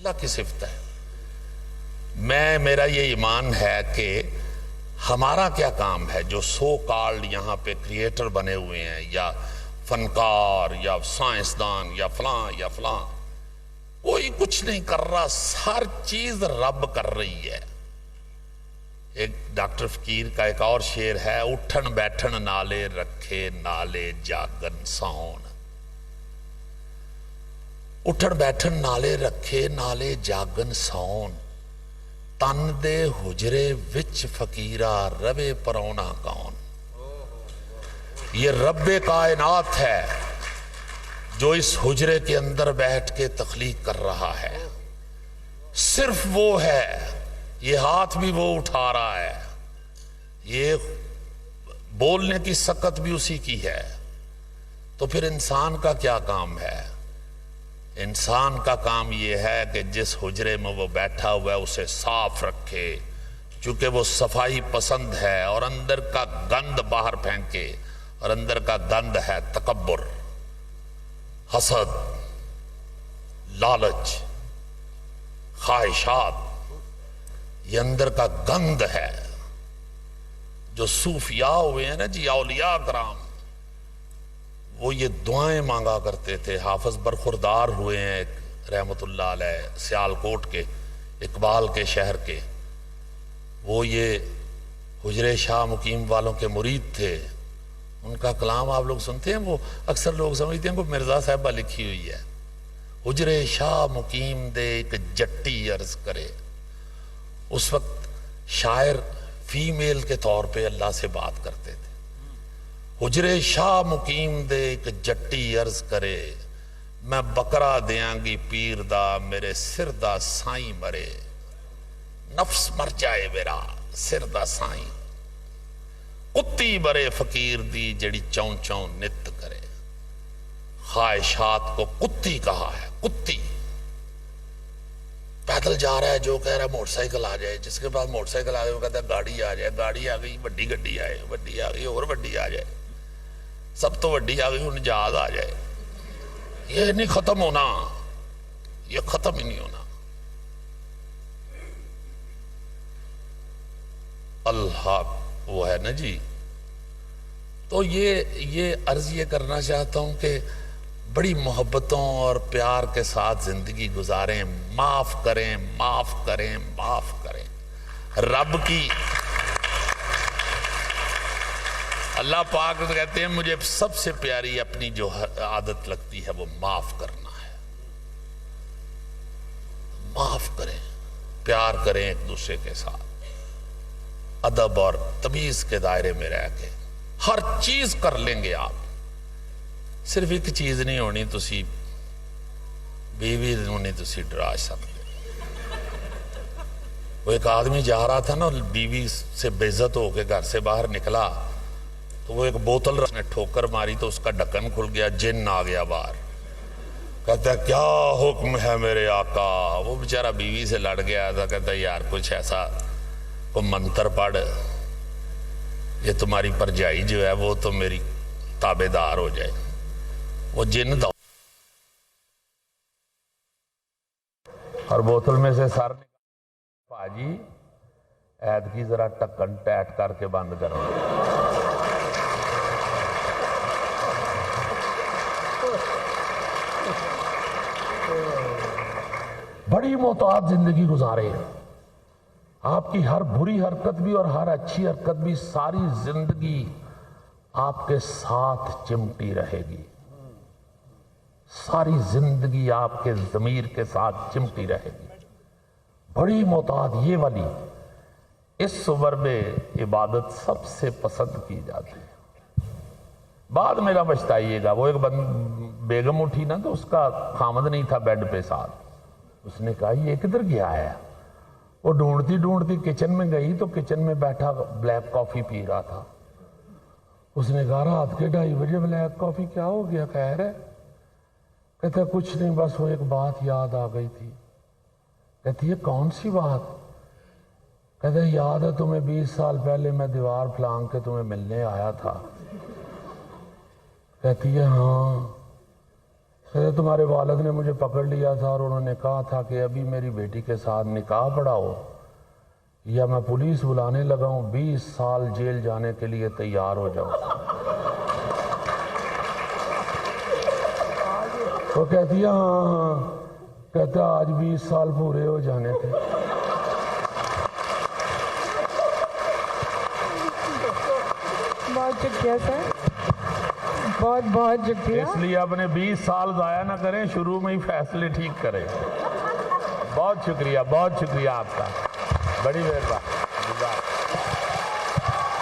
اللہ کی صفت ہے. میرا یہ ایمان ہے کہ ہمارا کیا کام ہے جو سو کالڈ یہاں پہ کریٹر بنے ہوئے ہیں یا فنکار یا سائنسدان یا فلاں کوئی کچھ نہیں کر رہا، ہر چیز رب کر رہی ہے. ایک ڈاکٹر فقیر کا ایک اور شعر ہے، اٹھن بیٹھن نالے رکھے نالے جاگن سون. اٹھن بیٹھن نالے رکھے نالے جاگن سون، تن دے حجرے وچ فقیرہ روے پرونا کون. یہ رب کائنات ہے جو اس حجرے کے اندر بیٹھ کے تخلیق کر رہا ہے. صرف وہ ہے، یہ ہاتھ بھی وہ اٹھا رہا ہے، یہ بولنے کی سکت بھی اسی کی ہے. تو پھر انسان کا کیا کام ہے؟ انسان کا کام یہ ہے کہ جس حجرے میں وہ بیٹھا ہوا ہے اسے صاف رکھے، چونکہ وہ صفائی پسند ہے، اور اندر کا گند باہر پھینکے. اور اندر کا گند ہے تکبر، حسد، لالچ، خواہشات. یہ اندر کا گند ہے. جو صوفیاء ہوئے ہیں نا جی، اولیاء کرام، وہ یہ دعائیں مانگا کرتے تھے. حافظ برخوردار ہوئے ہیں ایک رحمت اللہ علیہ، سیالکوٹ کے، اقبال کے شہر کے. وہ یہ حجرے شاہ مقیم والوں کے مرید تھے. ان کا کلام آپ لوگ سنتے ہیں، وہ اکثر لوگ سمجھتے ہیں کہ مرزا صاحبہ لکھی ہوئی ہے. حجرے شاہ مقیم دے ایک جٹی عرض کرے. اس وقت شاعر فیمیل کے طور پہ اللہ سے بات کرتے تھے. حجرے شاہ مقیم دے ایک جٹی عرض کرے، میں بکرا دیاں گی پیر دا میرے سر دا سائیں مرے. نفس مر جائے میرا سر دا سائیں، کتی برے فقیر دی جڑی چون چون نت کرے. خواہشات کو کتی کہا ہے. کتی پیدل جا رہا ہے، جو کہہ رہا ہے موٹر سائیکل آ جائے، جس کے پاس موٹر سائیکل آ گئی وہ کہتا ہے گاڑی آ جائے، گاڑی آ گئی وڈی گڈی آئے، وڈی آ گئی اور وڈی آ جائے، سب تو وڈی آ گئی ان جہاز آ جائے. یہ نہیں ختم ہونا، یہ ختم ہی نہیں ہونا. اللہ وہ ہے نا جی. تو یہ عرض یہ کرنا چاہتا ہوں کہ بڑی محبتوں اور پیار کے ساتھ زندگی گزاریں. معاف کریں، معاف کریں، معاف کریں. رب کی اللہ پاک کہتے ہیں مجھے سب سے پیاری اپنی جو عادت لگتی ہے وہ معاف کرنا ہے. معاف کریں، پیار کریں ایک دوسرے کے ساتھ، ادب اور تمیز کے دائرے میں رہ کے. ہر چیز کر لیں گے آپ. صرف ایک چیز نہیں ہونی، تسی بیوی ہونی تسی ڈرا سکتے. وہ ایک آدمی جا رہا تھا نا، بیوی سے بے عزت ہو کے گھر سے باہر نکلا تو وہ ایک بوتل نے ٹھوکر ماری تو اس کا ڈھکن کھل گیا، جن آ گیا باہر. کہتا ہے کیا حکم ہے میرے آقا. وہ بیچارہ بیوی سے لڑ گیا تھا. کہتا ہے یار کچھ ایسا کوئی منتر پڑھ، یہ تمہاری پرجائی جو ہے وہ تو میری تابع دار ہو جائے. وہ جن دو اور بوتل میں سے سر نکال، پاجی عید کی ذرا ٹکن ٹیٹ کر کے بند کرو. بڑی محتاط زندگی گزارے. آپ کی ہر بری حرکت بھی اور ہر اچھی حرکت بھی ساری زندگی آپ کے ساتھ چمٹی رہے گی. ساری زندگی آپ کے ضمیر کے ساتھ چمٹی رہے گی. بڑی محتاط یہ والی. اس عمر میں عبادت سب سے پسند کی جاتی ہے. بعد میرا پچھتائیے گا. وہ ایک بیگم اٹھی نا تو اس کا خامد نہیں تھا بیڈ پہ ساتھ. اس نے کہا یہ کدھر گیا ہے؟ وہ ڈھونڈتی ڈھونڈتی کچن میں گئی تو کچن میں بیٹھا بلیک کافی پی رہا تھا. اس نے کہا رات کے 2:30 بجے بلیک کافی کیا ہو گیا؟ کہہ رہے کہتا ہے کچھ نہیں، بس وہ ایک بات یاد آ گئی تھی. کہتی ہے کون سی بات؟ کہتا ہے یاد ہے تمہیں 20 سال پہلے میں دیوار پھلانگ کے تمہیں ملنے آیا تھا. کہتی ہے ہاں. تمہارے والد نے مجھے پکڑ لیا تھا اور انہوں نے کہا تھا کہ ابھی میری بیٹی کے ساتھ نکاح پڑھاؤ یا میں پولیس بلانے لگا ہوں، 20 سال جیل جانے کے لیے تیار ہو جاؤ۔ وہ کہتی ہے ہاں، کہتا آج 20 سال پورے ہو جانے تھے۔ بہت شکریہ سر، بہت بہت شکریہ۔ اس لیے اپنے 20 سال ضائع نہ کریں، شروع میں ہی فیصلے ٹھیک کریں۔ بہت شکریہ آپ کا، بڑی مہربانی۔